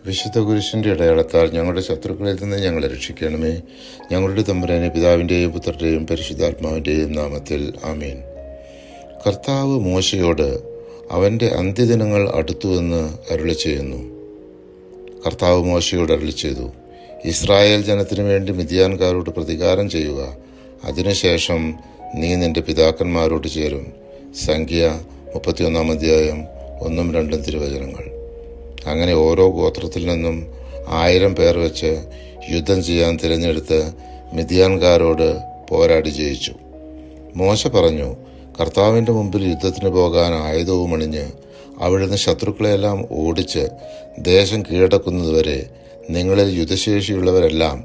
വിശുദ്ധ കുരിശിൻ്റെ അടയാളത്താൽ ഞങ്ങളുടെ ശത്രുക്കളിൽ നിന്ന് ഞങ്ങളെ രക്ഷിക്കണമേ. ഞങ്ങളുടെ തമ്പുരാനെ, പിതാവിൻ്റെയും പുത്രൻ്റെയും പരിശുദ്ധാത്മാവിൻ്റെയും നാമത്തിൽ ആമേൻ. കർത്താവ് മോശയോട് അവൻ്റെ അന്ത്യദിനങ്ങൾ അടുത്തുവെന്ന് അരുളി ചെയ്യുന്നു. കർത്താവ് മോശയോട് അരുളി ചെയ്തു, ഇസ്രായേൽ ജനത്തിനു വേണ്ടി മിദ്യാൻകാരോട് പ്രതികാരം ചെയ്യുക. അതിനുശേഷം നീ നിന്റെ പിതാക്കന്മാരോട് ചേരും. സംഖ്യ 31 അധ്യായം 1-2 തിരുവചനങ്ങൾ. അങ്ങനെ ഓരോ ഗോത്രത്തിൽ നിന്നും 1000 പേർ വെച്ച് യുദ്ധം ചെയ്യാൻ തിരഞ്ഞെടുത്ത് മിദ്യാൻകാരോട് പോരാടി ജയിച്ചു. മോശ പറഞ്ഞു, കർത്താവിൻ്റെ മുമ്പിൽ യുദ്ധത്തിന് പോകാൻ ആയുധവും അണിഞ്ഞ് അവിടുന്ന് ശത്രുക്കളെല്ലാം ഓടിച്ച് ദേശം കീഴടക്കുന്നതുവരെ നിങ്ങളിൽ യുദ്ധശേഷിയുള്ളവരെല്ലാം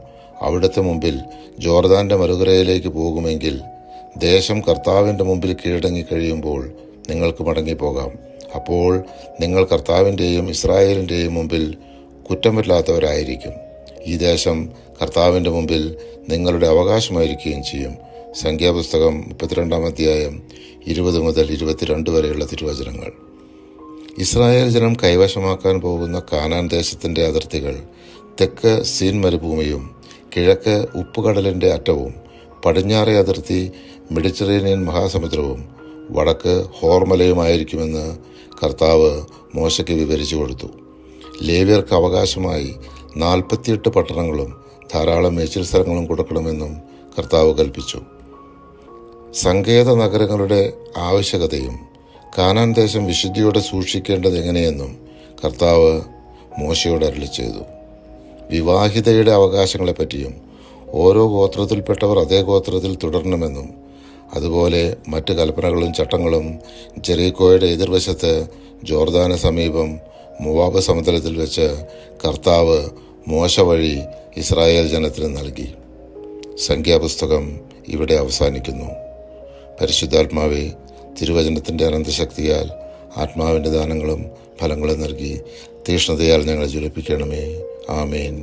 അവിടുത്തെ മുമ്പിൽ ജോർദാൻ്റെ മറുകരയിലേക്ക് പോകുമെങ്കിൽ ദേശം കർത്താവിൻ്റെ മുമ്പിൽ കീഴടങ്ങിക്കഴിയുമ്പോൾ നിങ്ങൾക്ക് മടങ്ങിപ്പോകാം. അപ്പോൾ നിങ്ങൾ കർത്താവിൻ്റെയും ഇസ്രായേലിൻ്റെയും മുമ്പിൽ കുറ്റമില്ലാത്തവരായിരിക്കും. ഈ ദേശം കർത്താവിൻ്റെ മുമ്പിൽ നിങ്ങളുടെ അവകാശമായിരിക്കുകയും ചെയ്യും. സംഖ്യാപുസ്തകം 32 അധ്യായം 20-22 വരെയുള്ള തിരുവചനങ്ങൾ. ഇസ്രായേൽ ജനം കൈവശമാക്കാൻ പോകുന്ന കാനാൻ ദേശത്തിൻ്റെ അതിർത്തികൾ തെക്ക് സീൻ മരുഭൂമിയും കിഴക്ക് ഉപ്പുകടലിൻ്റെ അറ്റവും പടിഞ്ഞാറേ അതിർത്തി മെഡിറ്ററേനിയൻ മഹാസമുദ്രവും വടക്ക് ഹോർമലയുമായിരിക്കുമെന്ന് കർത്താവ് മോശയ്ക്ക് വിവരിച്ചു കൊടുത്തു. ലേവ്യർക്ക് അവകാശമായി 48 പട്ടണങ്ങളും ധാരാളം മേച്ചിൽ സ്ഥലങ്ങളും കൊടുക്കണമെന്നും കർത്താവ് കൽപ്പിച്ചു. സങ്കേത നഗരങ്ങളുടെ ആവശ്യകതയും കാനാൻ ദേശം വിശുദ്ധിയോടെ സൂക്ഷിക്കേണ്ടത് എങ്ങനെയെന്നും കർത്താവ് മോശയോട് അരുളി ചെയ്തു. വിവാഹിതയുടെ അവകാശങ്ങളെപ്പറ്റിയും ഓരോ ഗോത്രത്തിൽപ്പെട്ടവർ അതേ ഗോത്രത്തിൽ തുടരണമെന്നും അതുപോലെ മറ്റ് കൽപ്പനകളും ചട്ടങ്ങളും ജെറീക്കോയുടെ എതിർവശത്ത് ജോർദാന് സമീപം മോവാബ് സമതലത്തിൽ വെച്ച് കർത്താവ് മോശ വഴി ഇസ്രായേൽ ജനത്തിന് നൽകി. സംഖ്യാപുസ്തകം ഇവിടെ അവസാനിക്കുന്നു. പരിശുദ്ധാത്മാവെ, തിരുവചനത്തിൻ്റെ അനന്തശക്തിയാൽ ആത്മാവിൻ്റെ ദാനങ്ങളും ഫലങ്ങളും നൽകി തീഷ്ണതയാൽ ഞങ്ങളെ ജ്വലിപ്പിക്കണമേ. ആമേൻ.